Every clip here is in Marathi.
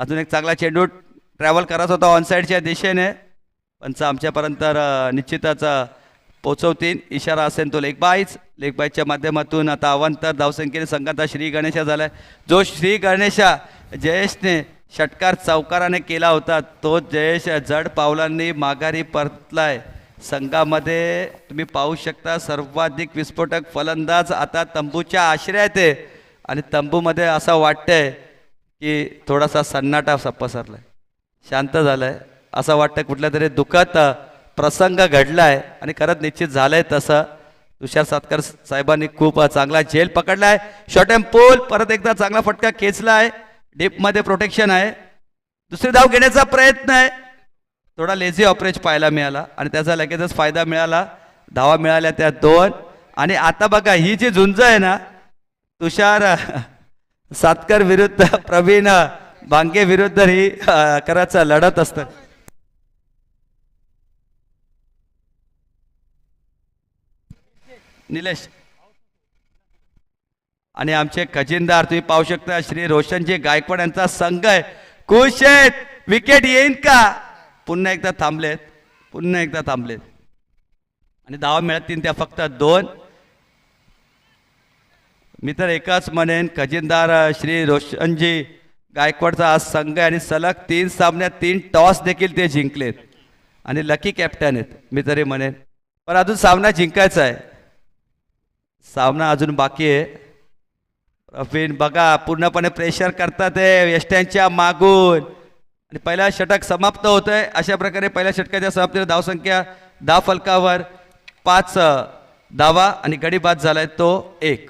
अजून एक चांगला चेंडू ट्रॅव्हल करत होता ऑन साईडच्या दिशेने, पंच आमच्यापर्यंत निश्चितच पोचवतील. इशारा असेल तो लेग बाईच्या माध्यमातून आता अवांतर धावसंख्येने संघाचा श्री गणेशा झालाय. जो श्री गणेशा जयेशने षटकार चौकाराने केला होता तो जयेश जड पावलांनी माघारी परतलाय. संघामध्ये तुम्ही पाहू शकता सर्वाधिक विस्फोटक फलंदाज आता तंबूच्या आश्रयात आहे आणि तंबूमध्ये असं वाटतंय की थोडासा सन्नाटा पसरलाय, शांत झालाय, असं वाटतं कुठल्या तरी दुःखद प्रसंग घडलाय आणि खरंच निश्चित झालंय तसं. तुषार सातकर साहेबांनी खूप चांगला झेल पकडलाय. शॉर्ट एंड पोल परत एकदा चांगला फटका खेचलाय. डीपमध्ये प्रोटेक्शन आहे. दुसरी धाव घेण्याचा प्रयत्न आहे. थोडा लेझी ऑपरेज पाहायला मिळाला आणि त्याचा लगेचच फायदा मिळाला. धावा मिळाल्या त्या 2. आणि आता बघा ही जी झुंज आहे ना तुषार सातकर विरुद्ध प्रवीण भांगे विरुद्ध ही खरंच लढत असतं. निलेश आणि आमचे खजिनदार तुम्ही पाहू शकता श्री रोशनजी गायकवाड यांचा संघ आहे. खुश आहेत. विकेट येईन का? पुन्हा एकदा थांबलेत आणि धावा मिळतील त्या फक्त 2. मी तर एकच म्हणेन खजिनदार श्री रोशनजी गायकवाडचा आज संघ आहे आणि सलग 3 सामन्यात 3 टॉस देखील ते जिंकलेत आणि लकी कॅप्टन आहेत मी तरी म्हणेन. पण अजून सामना जिंकायचा आहे. सामना अजून बाकी आहे. प्रवीण बघा पूर्णपणे प्रेशर करतात ते यष्ट्यांच्या मागून आणि पहिला षटक समाप्त होतोय. अशा प्रकारे पहिल्या षटकाच्या समाप्तीला धावसंख्या 10 फलकावर 5 धावा आणि गडी बाद झालाय तो 1.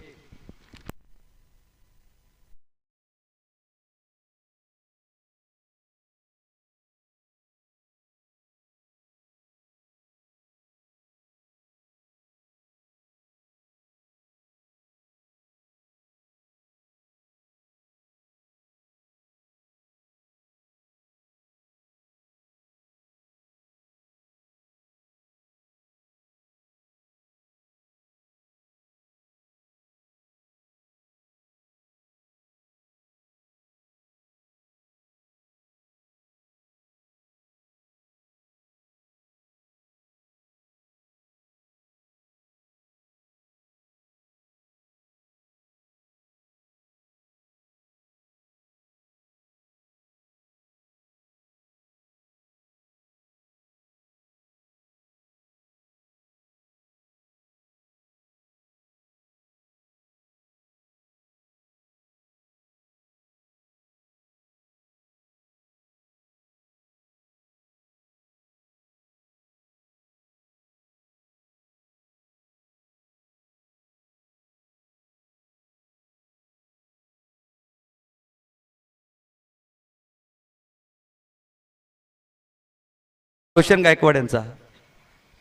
रोशन गायकवाड यांचा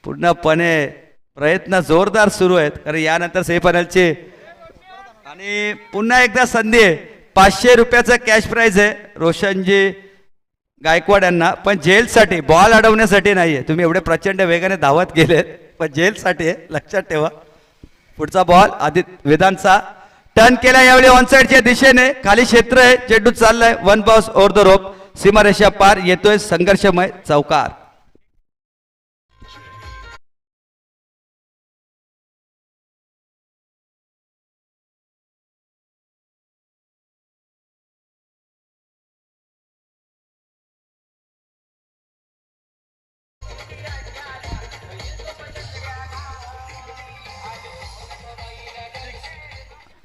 पूर्णपणे प्रयत्न जोरदार सुरू आहेत कारण यानंतर सेमीफायनलचे आणि पुन्हा एकदा संधी आहे. 500 रुपयाचा कॅश प्राइज आहे रोशनजी गायकवाड यांना, पण जेलसाठी बॉल अडवण्यासाठी नाहीये. तुम्ही एवढे प्रचंड वेगाने धावत गेलेत पण जेलसाठी आहे, लक्षात ठेवा. पुढचा बॉल आदित्य वेदांतचा टर्न केला यावेळी ऑन साइडच्या दिशेने. खाली क्षेत्र आहे, चेंडू चाललाय 1 बाउन्स ओव्हर द रोप. सीमारेषा पार येतोय संघर्षमय चौकार.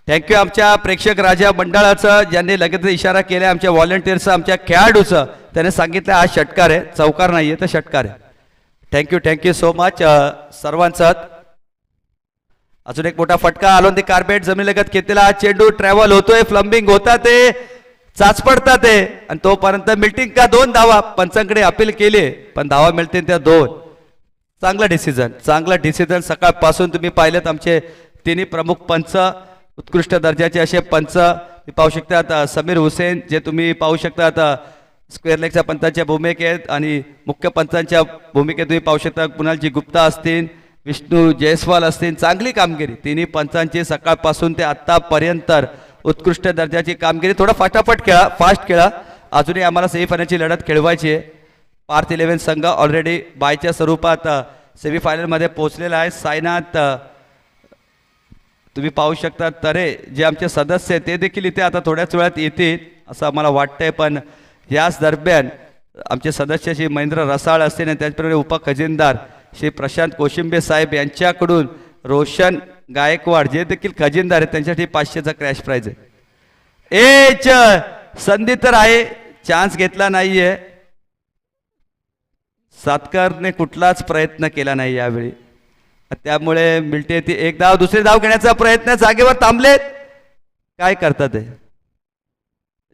थँक्यू आमच्या प्रेक्षक राजा मंडळाचं ज्यांनी लगेच इशारा केला. आमच्या व्हॉलंटियर्सचं, आमच्या खेळाडूचं, त्याने सांगितलं हा षटकार आहे, चौकार नाही आहे तर षटकार आहे. थँक्यू सो मच सर्वांचं. अजून एक मोठा फटका आलोंदी कार्पेट जमिनीलगत घेतलेला हा चेंडू ट्रॅव्हल होतोय, फ्लम्बिंग होता ते चाचपडतात ते आणि तोपर्यंत मिल्टिंग का 2 धावा. पंचांकडे अपील केली पण धावा मिळतील त्या 2. चांगला डिसिजन सकाळपासून तुम्ही पाहिलेत. आमचे तिन्ही प्रमुख पंच उत्कृष्ट दर्जाचे असे पंच पाहू शकतात. समीर हुसेन जे तुम्ही पाहू शकतात स्क्वेअर लेगच्या पंचांच्या भूमिकेत आणि मुख्य पंचांच्या भूमिकेत तुम्ही पाहू शकता. कुणालजी गुप्ता असतील, विष्णू जयस्वाल असतील, चांगली कामगिरी तिन्ही पंचांची सकाळपासून ते आतापर्यंत उत्कृष्ट दर्जाची कामगिरी. थोडा फटाफट खेळा, फास्ट खेळा. अजूनही आम्हाला सेमीफायनलची लढत खेळवायची आहे. पार्थ 11 संघ ऑलरेडी बायच्या स्वरूपात सेमीफायनलमध्ये पोहोचलेला आहे. साईनाथ तुम्ही पाहू शकता. तरे जे आमचे सदस्य आहेत ते देखील इथे आता थोड्याच वेळात येतील असं आम्हाला वाटतंय. पण याच दरम्यान आमचे सदस्य श्री महेंद्र रसाळ असतील आणि त्याचप्रमाणे उपखजिनदार श्री प्रशांत कोशिंबे साहेब यांच्याकडून रोशन गायकवाड जे देखील खजिनदार आहेत त्यांच्यासाठी 500चा क्रॅश प्राईज आहे. संधी तर आहे, चान्स घेतला नाहीये. सातकरने कुठलाच प्रयत्न केला नाही यावेळी, त्यामुळे मिळते ती एक धाव. दुसरी धाव घेण्याचा प्रयत्न, जागेवर थांबलेत. काय करतात ते?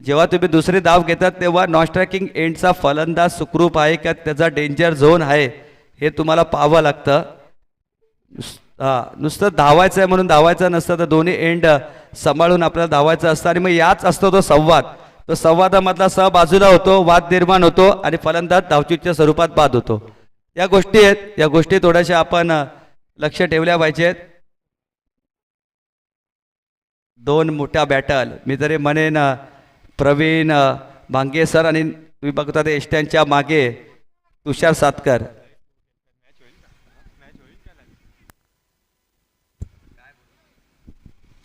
जेव्हा तुम्ही दुसरी धाव घेतात तेव्हा नॉन स्ट्रायकिंग एंडचा फलंदाज सुखरूप आहे का त्याचा डेंजर झोन आहे हे तुम्हाला पाहावं लागतं. नुसतं धावायचं आहे म्हणून धावायचं नसतं, तर दोन्ही एंड सांभाळून आपल्याला धावायचं असतं. आणि मग याच असतो तो संवाद. तो संवादामधला सहबाजूला होतो, वाद निर्माण होतो आणि फलंदाज धावचूकच्या स्वरूपात बाद होतो. या गोष्टी आहेत, या गोष्टी थोड्याशा आपण लक्ष ठेवल्या पाहिजेत. दोन मोठ्या बॅटल मी तरी म्हणेन प्रवीण भांगे सर आणि तुम्ही बघता ते एष्ट्यांच्या मागे तुषार सातकर.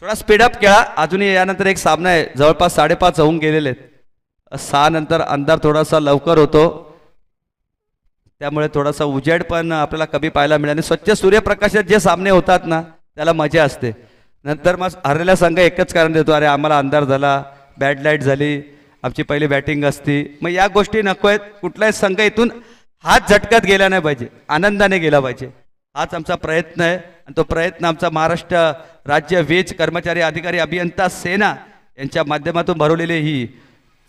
थोडा स्पीडअप खेळा. अजूनही यानंतर एक सामना आहे, जवळपास 5:30 होऊन गेलेले आहेत. 6 नंतर अंधार थोडासा लवकर होतो, त्यामुळे थोडासा उजेड पण आपल्याला कमी पाहायला मिळेल. आणि स्वच्छ सूर्यप्रकाशात जे सामने होतात ना त्याला मजा असते. नंतर मग हरलेला संघ एकच कारण देतो, अरे आम्हाला अंधार झाला, बॅड लाईट झाली, आमची पहिली बॅटिंग असती. मग या गोष्टी नको आहेत. कुठलाही संघ इथून हात झटकत गेला नाही पाहिजे, आनंदाने गेला पाहिजे. हाच आमचा प्रयत्न आहे. आणि तो प्रयत्न आमचा महाराष्ट्र राज्य वीज कर्मचारी अधिकारी अभियंता सेना यांच्या माध्यमातून भरवलेली ही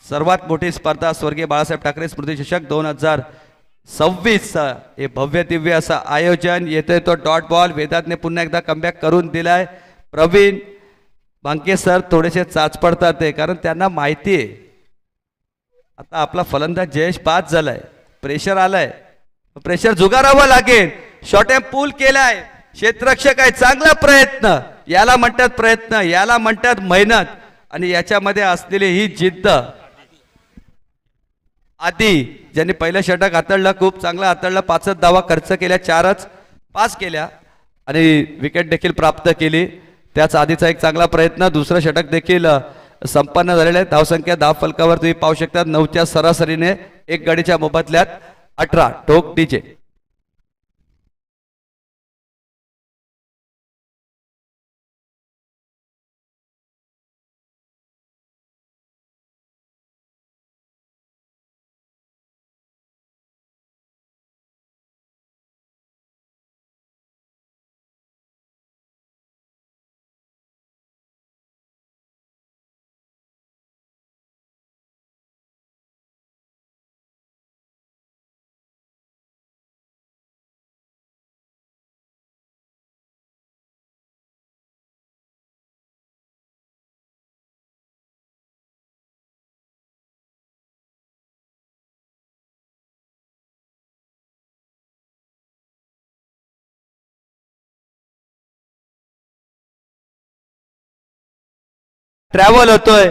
सर्वात मोठी स्पर्धा स्वर्गीय बाळासाहेब ठाकरे स्मृती चषक 2026 हे भव्य दिव्य असं आयोजन. येतोय तो डॉट बॉल. वेदांतने पुन्हा एकदा कमबॅक करून दिलाय. प्रवीण बांके सर थोडेसे चाच पडतात ते, कारण त्यांना माहिती आहे आता आपला फलंदाज जयेश बाद झालाय, प्रेशर आलाय, प्रेशर जुगारावं लागेल. शॉर्ट एम पूल केलाय, क्षेत्ररक्षक आहे, चांगला प्रयत्न. याला म्हणतात प्रयत्न, याला म्हणतात मेहनत. आणि याच्यामध्ये असलेली ही जिद्द. आधी ज्यांनी पहिलं षटक हाताळलं, खूप चांगला हाताळलं. 5 धावा खर्च केल्या, 4च पास केल्या आणि विकेट देखील प्राप्त केली. त्याच आधीचा एक चांगला प्रयत्न. दुसरं षटक देखील संपन्न झालेलं आहे. धावसंख्या धाव फलकावर तुम्ही पाहू शकता 9च्या सरासरीने एक गडीच्या मोबदल्यात 18 ठोक डीजे. ट्रॅव्हल होतोय,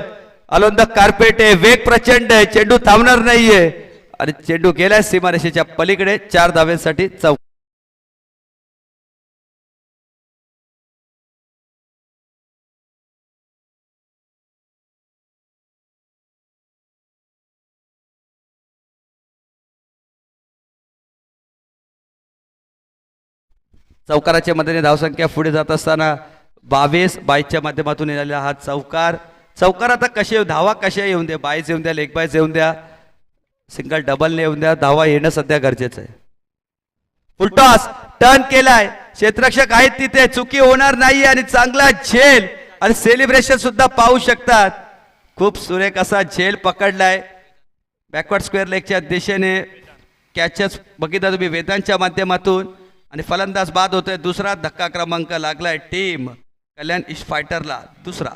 अलोन द कार्पेट आहे, वेग प्रचंड आहे, चेंडू थांबणार नाहीये आणि चेंडू गेलाय सीमारेषेच्या पलीकडे. 4 धाव्यांसाठी चौक. चौकाराच्या मदतीने धावसंख्या पुढे जात असताना 22 बाईच्या माध्यमातून येणारा हा चौकार. चौकार आता कसे धावा कशा येऊन द्या, बाईज येऊन द्या, लेग बाईज येऊन द्या, सिंगल डबल येऊन द्या, धावा येणं सध्या गरजेचं आहे. फुलटॉस टर्न केलाय, क्षेत्ररक्षक आहेत तिथे, चुकी होणार नाही. आणि चांगला झेल आणि सेलिब्रेशन सुद्धा पाहू शकतात. खूप सुरेख असा झेल पकडलाय बॅकवर्ड स्क्वेअर लेगच्या दिशेने. कॅचेस बघितला तुम्ही वेदांच्या माध्यमातून आणि फलंदाज बाद होतोय. दुसरा धक्का क्रमांक लागलाय टीम कल्याण ईस्ट फायटरला, दुसरा.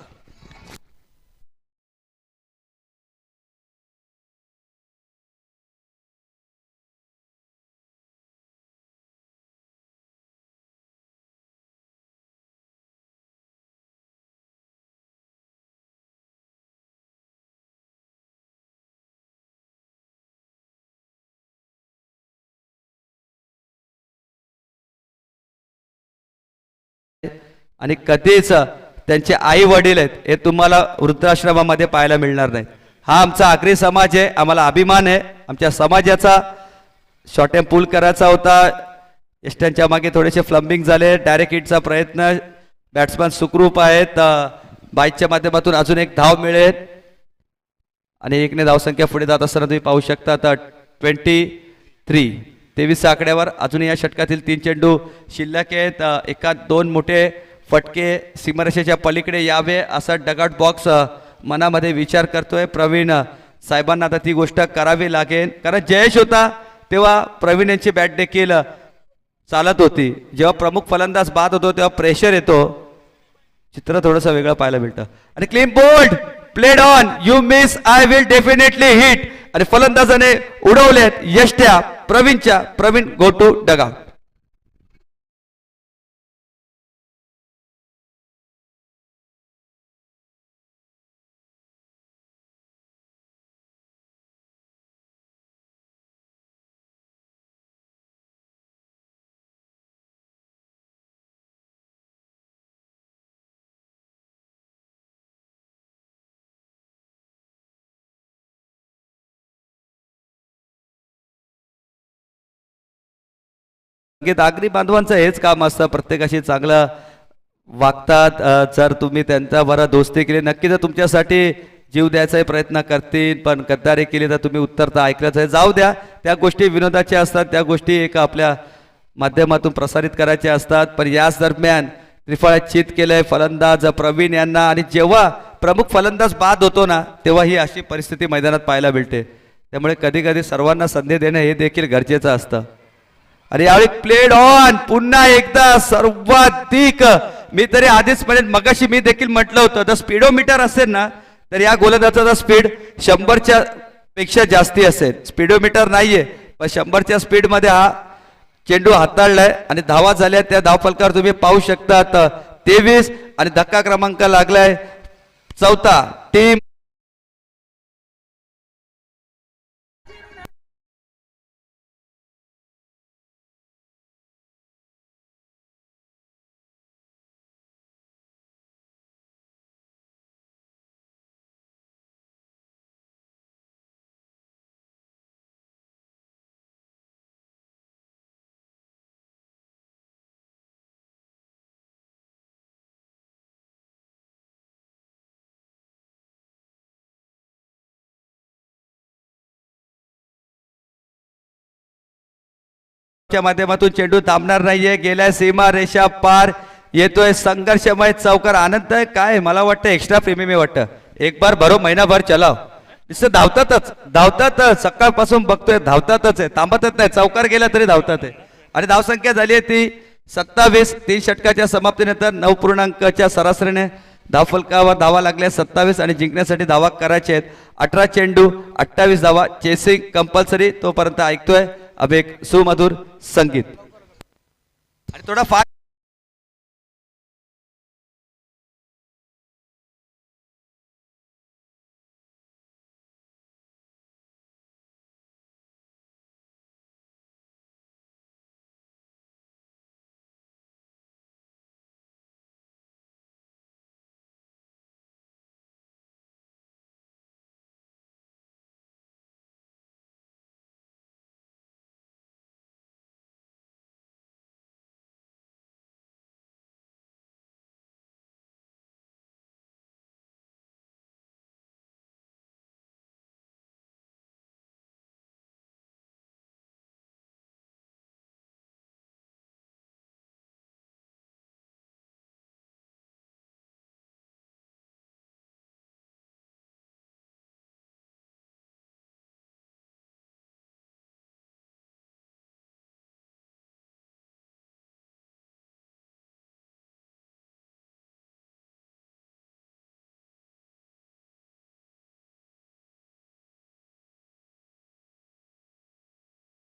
आणि कधीच त्यांचे आई वडील आहेत हे तुम्हाला वृद्धाश्रमामध्ये पाहायला मिळणार नाही. हा आमचा आगरी समाज आहे, आम्हाला अभिमान आहे आमच्या समाजाचा. शॉर्ट टाइम पूल करायचा होता, एस्टनच्या मागे थोडेसे फ्लंबिंग झाले, डायरेक्ट हिटचा प्रयत्न, बॅट्समॅन सुखरूप आहेत. बाईकच्या माध्यमातून अजून एक धाव मिळेल आणि एकने धावसंख्या पुढे जात असताना तुम्ही पाहू शकता. आता 23 आकड्यावर अजून या षटकातील 3 चेंडू शिल्लक आहेत. एका 2 मोठे फटके सीमारेषेच्या पलीकडे यावे असा डगाट बॉक्स मनामध्ये विचार करतोय प्रवीण साहेबांना. आता ती गोष्ट करावी लागेल, कारण जयेश होता तेव्हा प्रवीण यांची बॅट देखील चालत होती. जेव्हा प्रमुख फलंदाज बाद होतो तेव्हा प्रेशर येतो, चित्र थोडंसं वेगळं पाहायला मिळतं. आणि clean bold played on, you miss I will definitely hit. आणि फलंदाजाने उडवलेत यष्ट्या Praveen go to dugout. Agri बांधवांचं हेच काम असतं, प्रत्येकाशी चांगलं वागतात. जर तुम्ही त्यांच्याबरोबर दोस्ती केली नक्की तर तुमच्यासाठी जीव द्यायचा प्रयत्न करतील, पण गद्दारी केली तर तुम्ही उत्तर तर ऐकलंच आहे. जाऊ द्या, त्या गोष्टी विनोदाच्या असतात, त्या गोष्टी एक आपल्या माध्यमातून प्रसारित करायच्या असतात. पण याच दरम्यान त्रिफळात चित केलंय फलंदाज प्रवीण यांना. आणि जेव्हा प्रमुख फलंदाज बाद होतो ना तेव्हा ही अशी परिस्थिती मैदानात पाहायला मिळते. त्यामुळे कधी कधी सर्वांना संधी देणं हे देखील गरजेचं असतं. आणि यावेळी प्लेड ऑन पुन्हा एकदा सर्वाधिक, मी तरी आधीच म्हणेन, मगाशी मी देखील म्हटलं होतं तर स्पीडोमीटर असेल ना तर या गोलंदाजाचा स्पीड 100च्या पेक्षा जास्ती असेल. स्पीडोमीटर नाहीये पण 100च्या स्पीडमध्ये हा चेंडू हाताळलाय आणि धावा झाल्या. त्या धावफलकावर तुम्ही पाहू शकता 23 आणि धक्का क्रमांक लागलाय 4. टीम च्या माध्यमातून चेंडू थांबणार नाहीये, गेल्या सीमा रेषा पार येतोय संघर्षमय चौकार. आनंद आहे काय, मला वाटतं एक्स्ट्रा प्रीमियम वाटतं. एक बार भरो महिनाभर चलाव, नुसतं धावतातच सकाळपासून बघतोय धावतातच आहे, थांबतच नाही. चौकार गेला तरी धावतात आहे. आणि धावसंख्या झाली आहे ती 27. 3 षटकाच्या समाप्तीनंतर 9 सरासरीने धावफलकावर धावा लागल्या 27 आणि जिंकण्यासाठी धावा करायचे आहेत. 18 चेंडू 28 धावा, चेसिंग कंपल्सरी. तोपर्यंत ऐकतोय अब एक सुमधुर संगीत आणि थोडा फार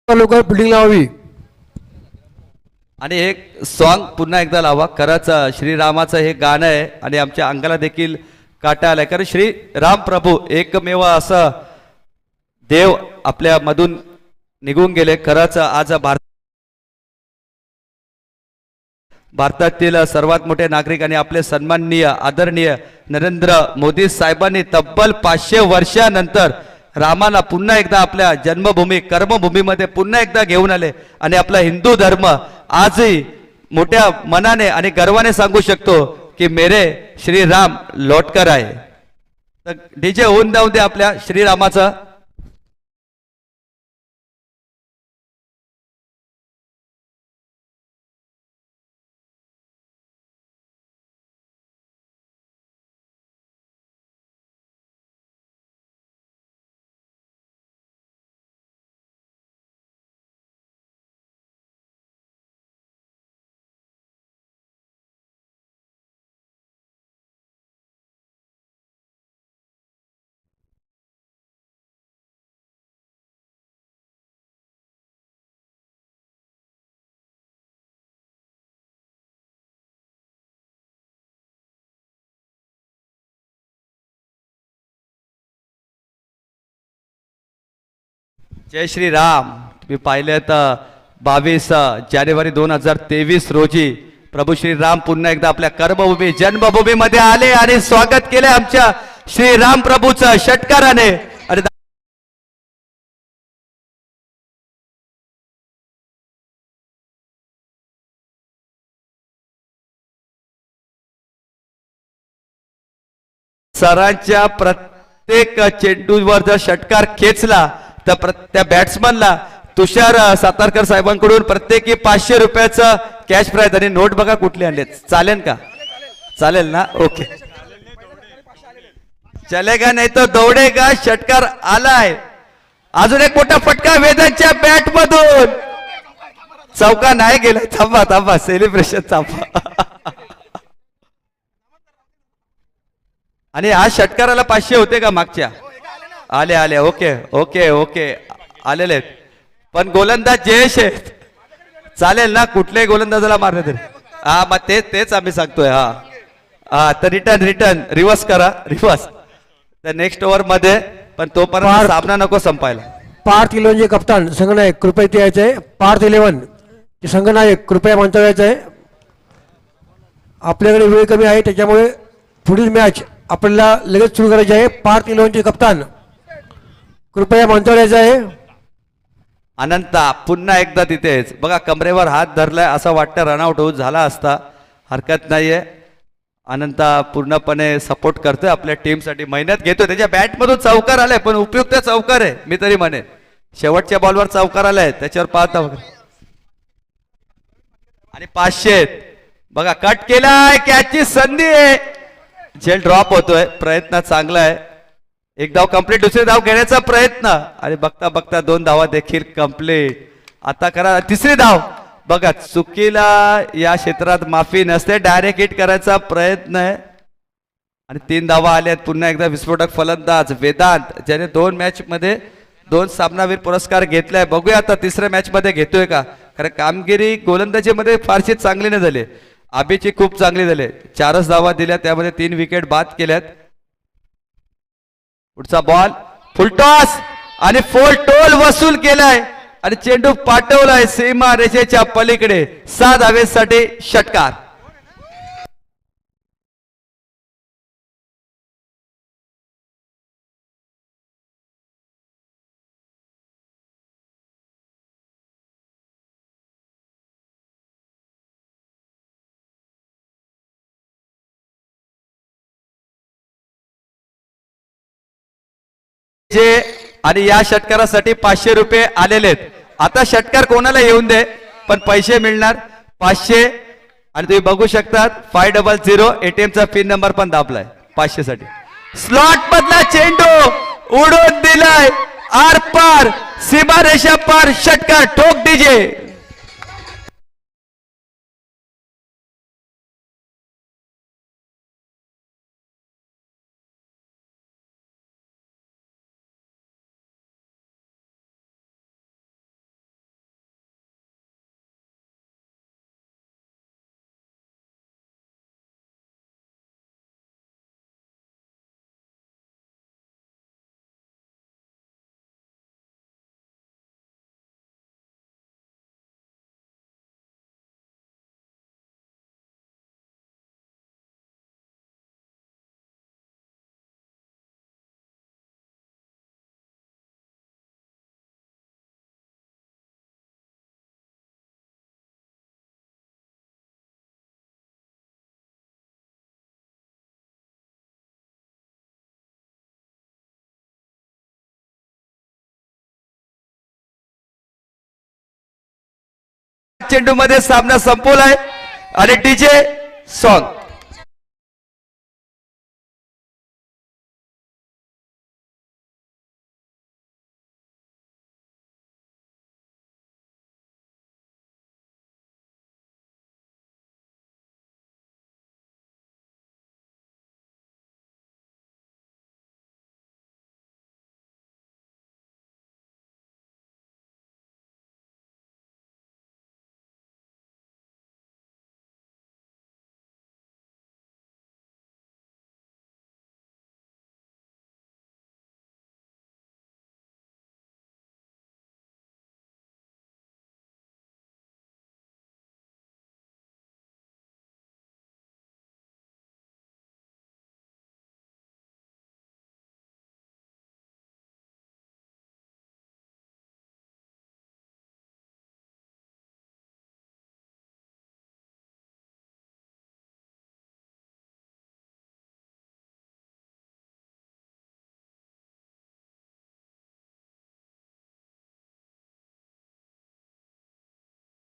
लोक बिल्डिंग लावावी. आणि एक सॉन्ग पुन्हा एकदा लावा. खरंच श्रीरामाचं हे गाणं आहे आणि आमच्या अंगाला देखील काटा आलाय, कारण श्री राम प्रभू एकमेव असं देव आपल्या मधून निघून गेले. खरंच आज भारत भारतातील सर्वात मोठे नागरिक आणि आपले सन्माननीय आदरणीय नरेंद्र मोदी साहेबांनी तब्बल 500 वर्षानंतर रामाला पुन्हा एकदा आपल्या जन्मभूमी कर्मभूमीमध्ये पुन्हा एकदा घेऊन आले आणि आपला हिंदू धर्म आजही मोठ्या मनाने आणि गर्वाने सांगू शकतो की मेरे श्री राम लौटकर आहे. तर डीजे होऊन जाऊ दे आपल्या श्रीरामाचा. जय श्री राम. तुम्ही पाहिले तर 22 जानेवारी 2023 रोजी प्रभू श्री राम पुन्हा एकदा आपल्या कर्मभूमी जन्मभूमीमध्ये आले आणि स्वागत केले आमच्या श्री राम प्रभूचं षटकाराने. आणि सरांच्या प्रत्येक चेंडूवर जर षटकार खेचला तर त्या बॅट्समनला तुषार सातारकर साहेबांकडून प्रत्येकी 500 रुपयाचं कॅश प्राइज आणि नोट बघा कुठले आणले. चालेल का? चालेल ना? ओके. चलेगा नाही तर दौडेगा. षटकार आलाय. अजून एक मोठा फटका वेदांच्या बॅट मधून. चौका नाही गेला. थांबा थांबा सेलिब्रेशन थांबा. आणि हा षटकाराला 500 होते का मागच्या? आले आले. ओके ओके ओके आलेले. पण गोलंदाज जयेश आहेत. चालेल ना? कुठल्याही गोलंदाजाला मारले तरी. हा मग तेच आम्ही सांगतोय. हा तर रिटर्न रिव्हर्स करा. रिव्हर्स तर नेक्स्ट ओव्हर मध्ये. पण तोपर्यंत सामना नको संपायला. पार्थ इलेव्हनचे कप्तान संघनायक कृपया इथे यायचे आहे. पार्थ 11 चे संघनायक कृपया मंचावर यायचं आहे. आपल्याकडे वेळ कमी आहे त्याच्यामुळे पुढील मॅच आपल्याला लगेच सुरू करायची आहे. पार्थ 11 चे कप्तान कृपया मंचावर यायचं आहे. अनंता पुन्हा एकदा तिथेच बघा कमरेवर हात धरलाय असं वाटतं रनआउट होऊन झाला असता. हरकत नाहीये. अनंता पूर्णपणे सपोर्ट करतोय आपल्या टीमसाठी मेहनत घेतोय. त्याच्या बॅटमधून चौकार आलाय पण उपयुक्त चौकार आहे मी तरी म्हणे. शेवटच्या बॉलवर चौकार आलाय त्याच्यावर पाहता बघा. आणि 500 बघा कट केलाय. कॅचची संधी आहे. झेल ड्रॉप होतोय. प्रयत्न चांगला आहे. एक धाव कंप्लीट. दुसरी धाव घेण्याचा प्रयत्न आणि बघता बघता 2 धावा देखील कंप्लीट. आता करा तिसरी धाव. बघा चुकीला या क्षेत्रात माफी नसते. डायरेक्ट हिट करायचा प्रयत्न आहे आणि 3 धावा आल्यात. पुन्हा एकदा विस्फोटक फलंदाज वेदांत ज्याने 2 मॅच मध्ये 2 सामनावीर पुरस्कार घेतलाय. बघूया आता तिसऱ्या मॅच मध्ये घेतोय का. कारण कामगिरी गोलंदाजीमध्ये फारशी चांगली नाही झाली. आबीची खूप चांगली झाली. 4च धावा दिल्या त्यामध्ये 3 विकेट बाद केल्यात. पुढचा बॉल फुलटॉस आणि फोल टोल वसूल केलाय आणि चेंडू पाठवलाय सीमा रेषेच्या पलीकडे. 6 धावेसाठी षटकार. आणि या षटकारासाठी 500 रुपये आलेले आहेत. आता षटकार कोणाला येऊन दे पण पैसे मिळणार 500. आणि तुम्ही बघू शकता 500 ATM चा पिन नंबर पण दाबलाय 500 साठी. स्लॉट मधला चेंडू उडून दिलाय आर पार सीमारेषा पार. षटकार ठोक डीजे. चेंडू मध्ये सामना संपवलाय आणि डीजे सॉन्ग.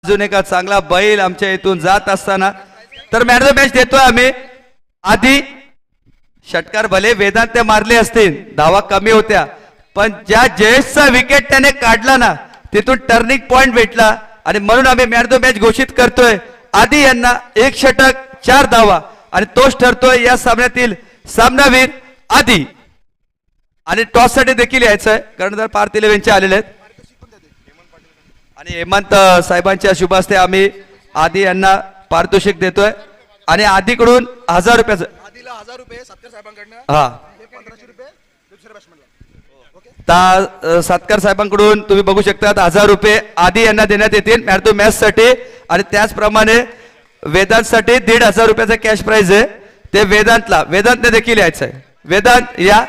अजून एका चांगला बैल आमच्या इथून जात असताना तर मॅन ऑफ द मॅच देतोय आम्ही. आधी षटकार भले वेदांत मारले असतील, धावा कमी होत्या, पण ज्या जयेशचा विकेट त्याने काढला ना तिथून टर्निंग पॉइंट भेटला आणि म्हणून आम्ही मॅन ऑफ द मॅच घोषित करतोय आधी यांना. 1 षटक 4 धावा आणि तोच ठरतोय या सामन्यातील सामनावीर आधी. आणि टॉस साठी देखील यायचंय कर्णधार पार्थ 11 आलेले आहेत आणि हेमंत साहेबांच्या शुभ हस्ते आम्ही आधी यांना पारितोषिक देतोय आणि आधीकडून 1000 रुपयाचं. आधीला 1000 रुपये सत्कार साहेबांकडनं, हा हे 1500 रुपये दुसऱ्या बॅट्समॅनला. सातकर साहेबांकडून तुम्ही बघू शकता 1000 रुपये आधी यांना देण्यात येतील मॅन ऑफ द मॅच साठी. आणि त्याचप्रमाणे वेदांत साठी 1500 रुपयाचा कॅश प्राइज आहे ते वेदांतने देखील यायचं आहे. वेदांत या,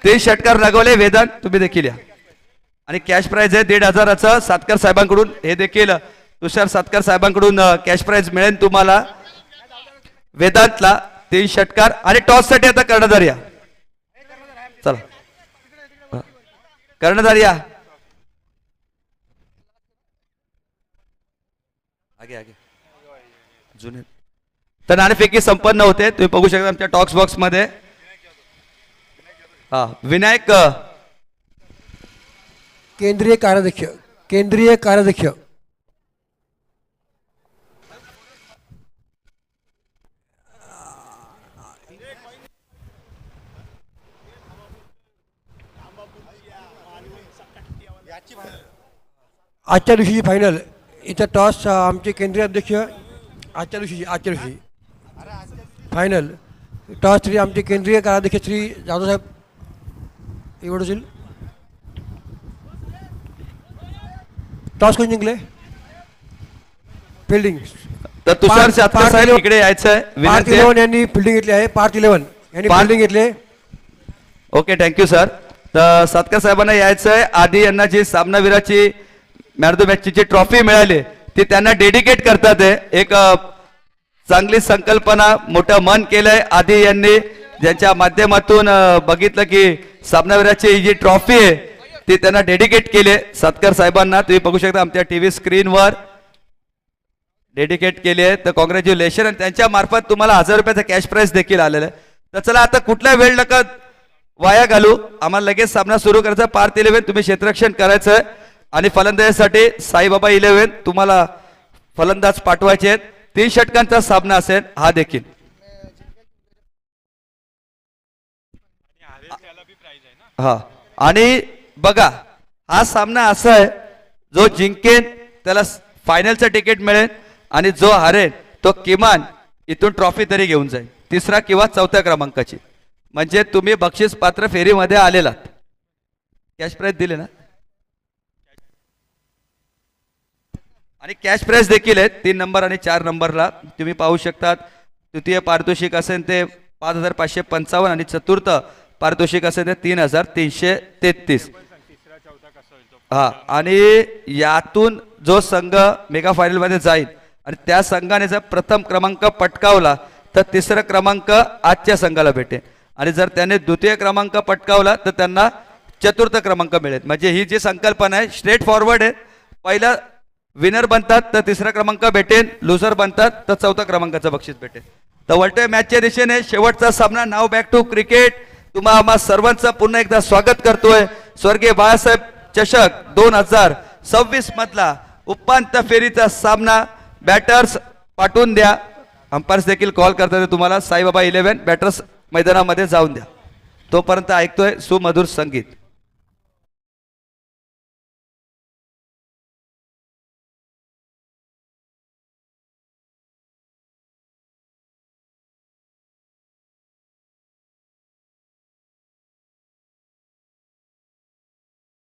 3 षटकार लागवले. वेदांत तुम्ही देखील या आणि कॅश प्राइज आहे 1500चं सातकर साहेबांकडून. हे देखील तुषार सातकर साहेबांकडून कॅश प्राइज मिळेल तुम्हाला. वेदांतला 3 षटकार आणि टॉस साठी आता कर्णधार या. चला कर्णधार या. आगे आगे जुने तर नाणेफेकी संपन्न होते. तुम्ही बघू शकता आमच्या टॉक्स बॉक्स मध्ये. हा विनायक केंद्रीय कार्याध्यक्ष आजच्या दिवशीची फायनल. इथं टॉस आमचे केंद्रीय अध्यक्ष आजच्या दिवशी फायनल टॉस श्री आमचे केंद्रीय कार्याध्यक्ष श्री जाधव साहेब एवढं टॉस कोण जिंकले? फिल्डिंग तर तुषार सातकर साहेब इकडे यायचंय. पार्थ 11 यांनी फिल्डिंग घेतली आहे. पार्थ 11 यांनी फिल्डिंग घेतले. Okay thank you sir. तर सातकर साहेबांना यायचंय. आधी यांना जी सामनावीराची मॅन ऑफ द मॅचची जी ट्रॉफी मिळाली ती त्यांना डेडिकेट करतात. एक चांगली संकल्पना, मोठं मन केलंय आधी यांनी, ज्यांच्या माध्यमातून बघितलं की सामनावीराची ही जी ट्रॉफी आहे ती त्यांना डेडिकेट केली सातकर साहेबांना. तुम्ही बघू शकता आमच्या टीव्ही स्क्रीनवर डेडिकेट केली आहे. तर कॉंग्रॅच्युलेशन. आणि त्यांच्या मार्फत तुम्हाला 1000 रुपयाचा कॅश प्राइज देखील आलेला आहे. तर चला आता कुठला वेळ नका वाया घालू, आम्हाला लगेच सामना सुरू करायचा. पार्थ 11 तुम्ही क्षेत्ररक्षण करायचं आणि फलंदाजीसाठी साईबाबा 11 तुम्हाला फलंदाज पाठवायचे आहेत. 3 षटकांचा सामना असेल हा देखील. हा आणि बघा हा सामना असा आहे जो जिंकेन त्याला फायनलचं तिकीट मिळेल आणि जो हारेल तो किमान इथून ट्रॉफी तरी घेऊन जाईल, 3रा किंवा 4थ्या क्रमांकाची. म्हणजे तुम्ही बक्षीस पात्र फेरीमध्ये आलेलात. कॅश प्राइज दिले ना आणि कॅश प्राइज देखील आहेत 3 नंबर आणि 4 नंबरला. तुम्ही पाहू शकतात. तृतीय पारितोषिक असेल ते 5555 आणि चतुर्थ पारितोषिक असेल ते 3333. हा आणि यातून जो संघ मेगा फायनल मध्ये जाईल आणि त्या संघाने जर प्रथम क्रमांक पटकावला तर 3रा क्रमांक आजच्या संघाला भेटेल आणि जर त्याने द्वितीय क्रमांक पटकावला तर त्यांना 4र्थ क्रमांक मिळेल. म्हणजे ही जी संकल्पना आहे स्ट्रेट फॉरवर्ड आहे. पहिला विनर बनतात तर तिसरा क्रमांक भेटेल, लुझर बनतात तर चौथा क्रमांकाचं बक्षीस भेटेल. तर वळतोय मॅचच्या दिशेने शेवटचा सामना. नाव बॅक टू क्रिकेट. तुम्हा आम्हा सर्वांचं पुन्हा एकदा स्वागत करतोय. स्वर्गीय बाळासाहेब चषक 2026 मधला उपांत्य फेरीचा सामना. बॅटर्स पाठवून द्या. अंपायर्स देखील कॉल करतात तुम्हाला. साईबाबा 11 बॅटर्स मैदानामध्ये जाऊन द्या. तोपर्यंत ऐकतोय सुमधुर संगीत.